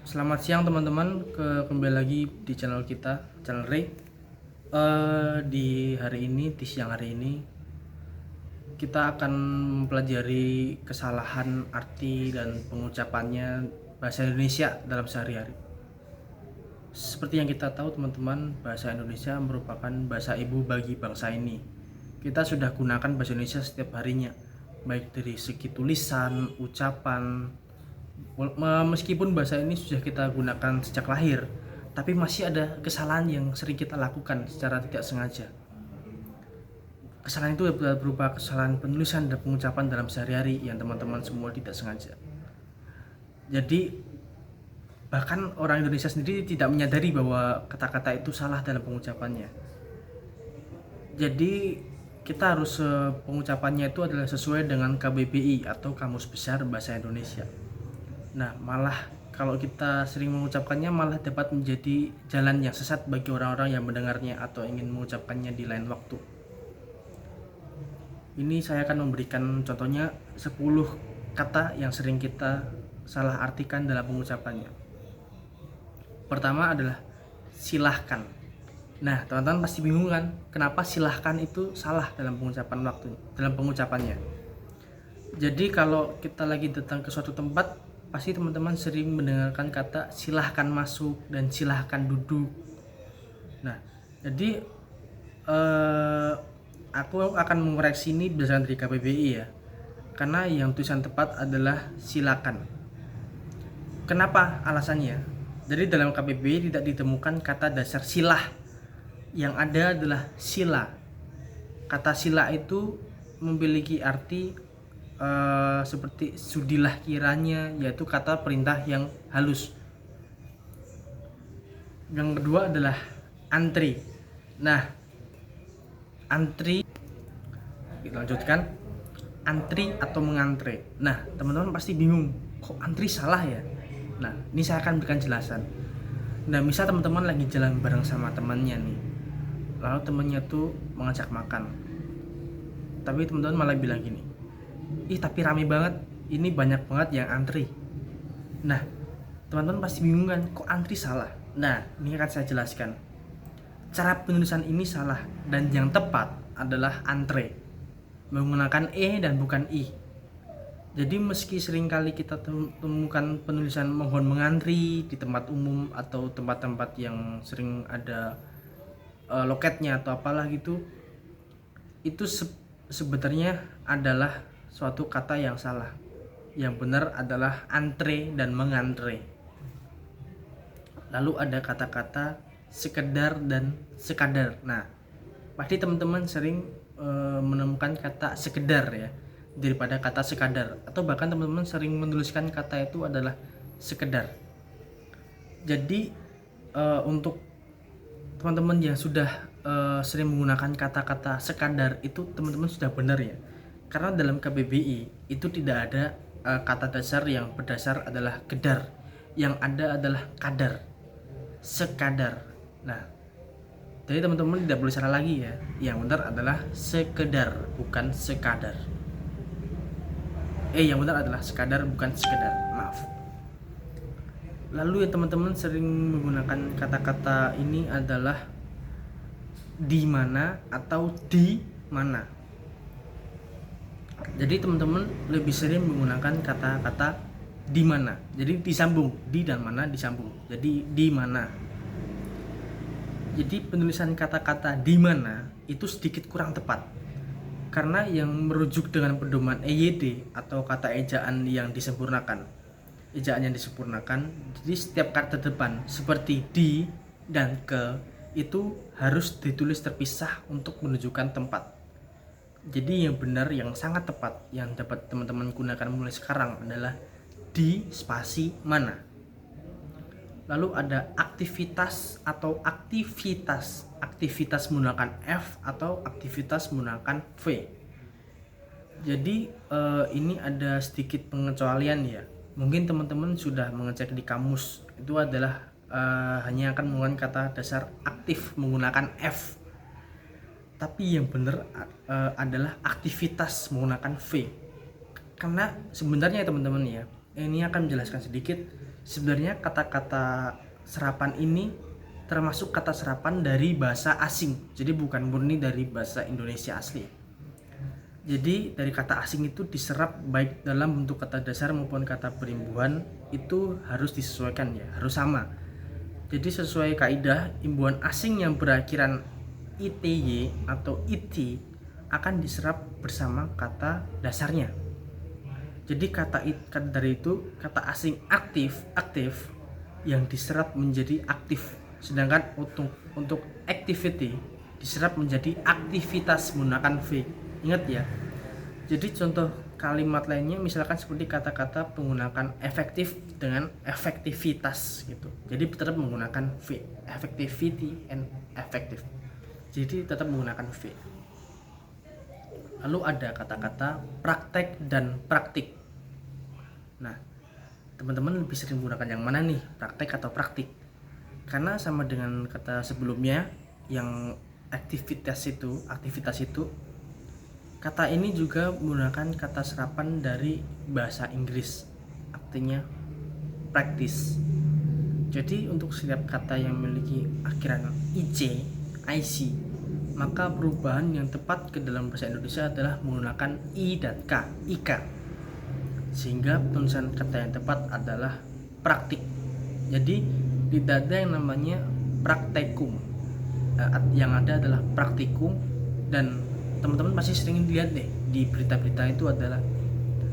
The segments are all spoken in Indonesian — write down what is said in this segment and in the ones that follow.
Selamat siang teman-teman, kembali lagi di channel kita, channel Ray. Di siang hari ini kita akan mempelajari kesalahan arti dan pengucapannya bahasa Indonesia dalam sehari-hari. Seperti yang kita tahu teman-teman, bahasa Indonesia merupakan bahasa ibu bagi bangsa ini. Kita sudah gunakan bahasa Indonesia setiap harinya, baik dari segi tulisan, ucapan. Meskipun bahasa ini sudah kita gunakan sejak lahir, tapi masih ada kesalahan yang sering kita lakukan secara tidak sengaja. Kesalahan itu berupa kesalahan penulisan dan pengucapan dalam sehari-hari yang teman-teman semua tidak sengaja. Jadi bahkan orang Indonesia sendiri tidak menyadari bahwa kata-kata itu salah dalam pengucapannya. Jadi kita harus pengucapannya itu adalah sesuai dengan KBBI atau Kamus Besar Bahasa Indonesia. Nah, malah kalau kita sering mengucapkannya malah dapat menjadi jalan yang sesat bagi orang-orang yang mendengarnya atau ingin mengucapkannya di lain waktu. Ini saya akan memberikan contohnya 10 kata yang sering kita salah artikan dalam pengucapannya. Pertama adalah silahkan. Nah, teman-teman pasti bingung kan, kenapa silahkan itu salah dalam pengucapannya. Jadi kalau kita lagi datang ke suatu tempat, pasti teman-teman sering mendengarkan kata silahkan masuk dan silahkan duduk. Nah, jadi aku akan mengoreksi ini berdasarkan dari KBBI ya, karena yang tulisan tepat adalah silakan. Kenapa alasannya? Jadi dalam KBBI tidak ditemukan kata dasar silah, yang ada adalah sila. Kata sila itu memiliki arti seperti sudilah kiranya, yaitu kata perintah yang halus. Yang kedua adalah antri. Nah, antri, kita lanjutkan, antri atau mengantre. Nah, teman-teman pasti bingung, kok antri salah ya? Nah, ini saya akan berikan jelasan. Nah, misal teman-teman lagi jalan bareng sama temannya nih, lalu temannya tuh mengajak makan, tapi teman-teman malah bilang gini, ih tapi rame banget, ini banyak banget yang antri. Nah, teman-teman pasti bingung kan, kok antri salah? Nah, ini akan saya jelaskan. Cara penulisan ini salah, dan yang tepat adalah antre, menggunakan e dan bukan i. Jadi meski seringkali kita temukan penulisan mohon mengantri di tempat umum atau tempat-tempat yang sering ada loketnya atau apalah gitu, itu sebenarnya adalah suatu kata yang salah. Yang benar adalah antre dan mengantre. Lalu ada kata-kata sekedar dan sekadar. Nah, pasti teman-teman sering menemukan kata sekedar ya daripada kata sekadar, atau bahkan teman-teman sering menuliskan kata itu adalah sekedar. Jadi untuk teman-teman yang sudah sering menggunakan kata-kata sekadar itu, teman-teman sudah benar ya, karena dalam KBBI itu tidak ada kata dasar yang berdasar adalah gedar, yang ada adalah kadar, sekadar. Nah, jadi teman-teman tidak boleh salah lagi ya, yang benar adalah sekedar bukan sekadar. Yang benar adalah sekadar bukan sekedar, maaf. Lalu yang teman-teman sering menggunakan kata-kata ini adalah di mana atau di mana. Jadi teman-teman lebih sering menggunakan kata-kata di mana. Jadi disambung, di dan mana disambung. Jadi di mana. Jadi penulisan kata-kata di mana itu sedikit kurang tepat, karena yang merujuk dengan pedoman EYD atau kata ejaan yang disempurnakan. Ejaan yang disempurnakan, jadi setiap kata depan seperti di dan ke itu harus ditulis terpisah untuk menunjukkan tempat. Jadi yang benar, yang sangat tepat, yang dapat teman-teman gunakan mulai sekarang adalah di spasi mana. Lalu ada aktivitas atau aktivitas. Aktivitas menggunakan F atau aktivitas menggunakan V. Jadi ini ada sedikit pengecualian ya. Mungkin teman-teman sudah mengecek di kamus, itu adalah hanya akan menggunakan kata dasar aktif menggunakan F. Tapi yang benar adalah aktivitas menggunakan V. Karena sebenarnya teman-teman ya, ini akan menjelaskan sedikit. Sebenarnya kata-kata serapan ini termasuk kata serapan dari bahasa asing, jadi bukan murni dari bahasa Indonesia asli. Jadi dari kata asing itu diserap baik dalam bentuk kata dasar maupun kata perimbuhan itu harus disesuaikan ya, harus sama. Jadi sesuai kaidah, imbuhan asing yang berakhiran ity atau it akan diserap bersama kata dasarnya. Jadi kata dari itu kata asing aktif yang diserap menjadi aktif, sedangkan untuk activity diserap menjadi aktivitas menggunakan v. Ingat ya. Jadi contoh kalimat lainnya misalkan seperti kata-kata menggunakan efektif dengan efektivitas gitu. Jadi tetap menggunakan v, effectivity and effective. Jadi tetap menggunakan v. Lalu ada kata-kata praktek dan praktik. Nah, teman-teman lebih sering menggunakan yang mana nih, praktek atau praktik? Karena sama dengan kata sebelumnya yang aktivitas itu, kata ini juga menggunakan kata serapan dari bahasa Inggris, artinya practice. Jadi untuk setiap kata yang memiliki akhiran ic, maka perubahan yang tepat ke dalam bahasa Indonesia adalah menggunakan i dan k, ika. Sehingga penulisan kata yang tepat adalah praktik. Jadi tidak ada yang namanya praktekum, yang ada adalah praktikum. Dan teman-teman pasti sering lihat deh di berita-berita itu adalah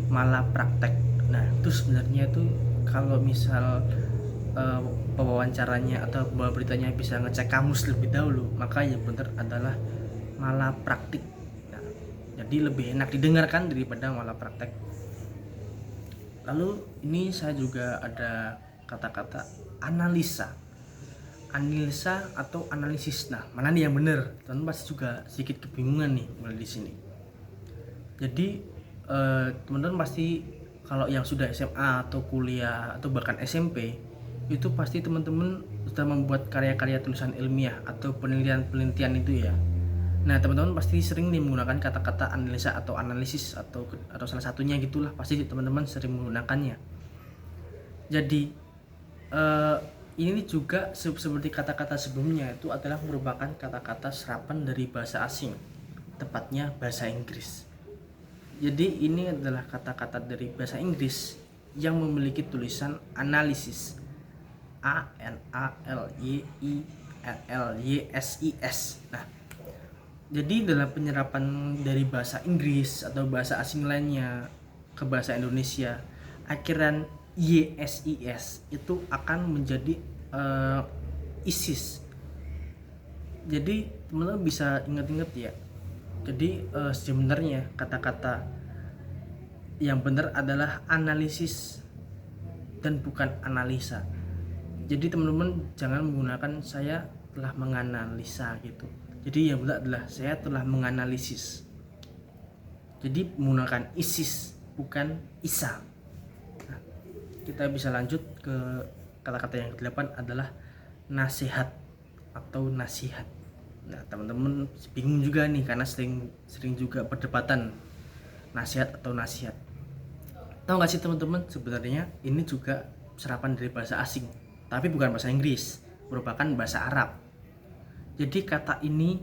malah praktek. Nah itu sebenarnya itu kalau misal pewawancaranya atau pembawa beritanya bisa ngecek kamus lebih dahulu, maka yang benar adalah malah praktik. Nah, jadi lebih enak didengarkan daripada malah praktek. Lalu ini saya juga ada kata-kata analisa atau analisis. Nah mana nih yang benar? Teman pasti juga sedikit kebingungan nih mulai di sini. Jadi teman-teman pasti kalau yang sudah SMA atau kuliah atau bahkan SMP itu pasti teman-teman sudah membuat karya-karya tulisan ilmiah atau penelitian itu ya. Nah teman-teman pasti sering nih menggunakan kata-kata analisa atau analisis atau salah satunya gitulah, pasti teman-teman sering menggunakannya. Jadi ini juga seperti kata-kata sebelumnya itu adalah merupakan kata-kata serapan dari bahasa asing, tepatnya bahasa Inggris. Jadi ini adalah kata-kata dari bahasa Inggris yang memiliki tulisan analisis, ANALYILLYSIS. Nah, jadi dalam penyerapan dari bahasa Inggris atau bahasa asing lainnya ke bahasa Indonesia, akhiran YSIS itu akan menjadi ISIS. Jadi teman-teman bisa ingat-ingat ya. Jadi sebenarnya kata-kata yang benar adalah analisis dan bukan analisa. Jadi teman-teman jangan menggunakan saya telah menganalisa gitu. Jadi yang benar adalah saya telah menganalisis. Jadi menggunakan ISIS bukan ISA. Nah, kita bisa lanjut ke kata-kata yang ke-8 adalah nasihat atau nasihat. Nah teman-teman bingung juga nih karena sering juga perdebatan nasihat atau nasihat. Tahu nggak sih teman-teman, sebenarnya ini juga serapan dari bahasa asing, tapi bukan bahasa Inggris, merupakan bahasa Arab. Jadi kata ini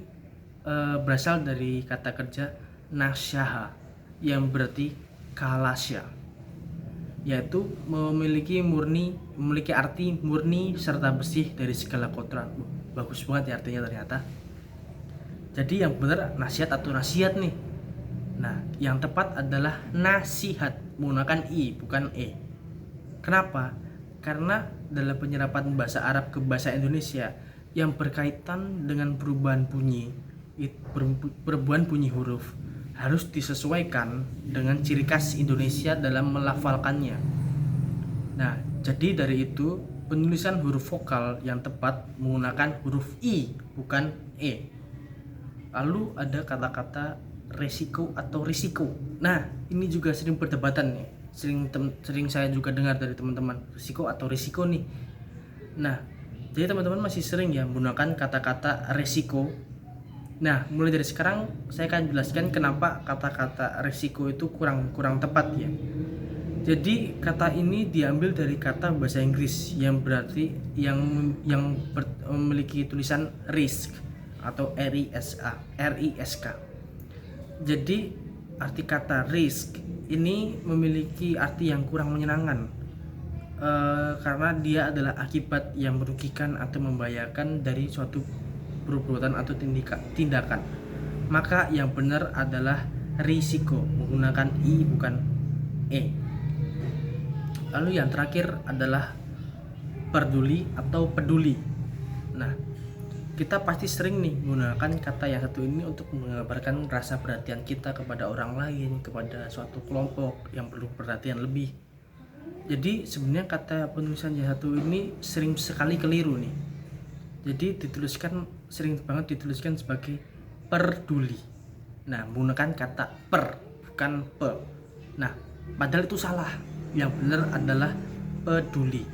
berasal dari kata kerja nasyaha yang berarti kalasya, yaitu memiliki arti murni serta bersih dari segala kotoran. Bagus banget ya artinya ternyata. Jadi yang benar nasihat atau nasihat nih. Nah yang tepat adalah nasihat, menggunakan i bukan e. Kenapa? Karena dalam penyerapan bahasa Arab ke bahasa Indonesia yang berkaitan dengan perubahan bunyi huruf harus disesuaikan dengan ciri khas Indonesia dalam melafalkannya. Nah, jadi dari itu penulisan huruf vokal yang tepat menggunakan huruf i bukan e. Lalu ada kata-kata resiko atau risiko. Nah, ini juga sering perdebatan nih. Sering saya juga dengar dari teman-teman, risiko atau risiko nih. Nah, jadi teman-teman masih sering ya menggunakan kata-kata resiko. Nah, mulai dari sekarang saya akan jelaskan kenapa kata-kata resiko itu kurang tepat ya. Jadi kata ini diambil dari kata bahasa Inggris yang berarti memiliki tulisan risk atau RISK. Jadi arti kata risk ini memiliki arti yang kurang menyenangkan, karena dia adalah akibat yang merugikan atau membahayakan dari suatu perbuatan atau tindakan. Maka yang benar adalah risiko, menggunakan I bukan E. Lalu yang terakhir adalah peduli atau peduli. Nah, kita pasti sering nih menggunakan kata yang satu ini untuk menggambarkan rasa perhatian kita kepada orang lain, kepada suatu kelompok yang perlu perhatian lebih. Jadi sebenarnya kata penulisan yang satu ini sering sekali keliru nih. Jadi sering banget dituliskan sebagai peduli. Nah, menggunakan kata per bukan pe. Nah, padahal itu salah. Yang benar adalah peduli.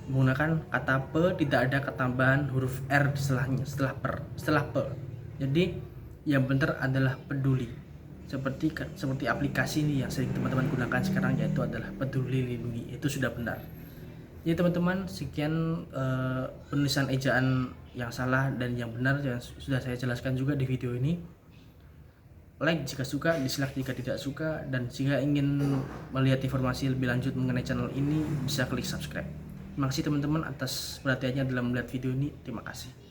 Menggunakan kata pe, tidak ada ketambahan huruf R setelah pe. Jadi yang benar adalah peduli. Seperti aplikasi ini yang sering teman-teman gunakan sekarang, yaitu adalah Peduli Lindungi. Itu sudah benar. Jadi teman-teman, sekian penulisan ejaan yang salah dan yang benar yang sudah saya jelaskan juga di video ini. Like jika suka, dislike jika tidak suka, dan jika ingin melihat informasi lebih lanjut mengenai channel ini bisa klik subscribe. Terima kasih teman-teman atas perhatiannya dalam melihat video ini. Terima kasih.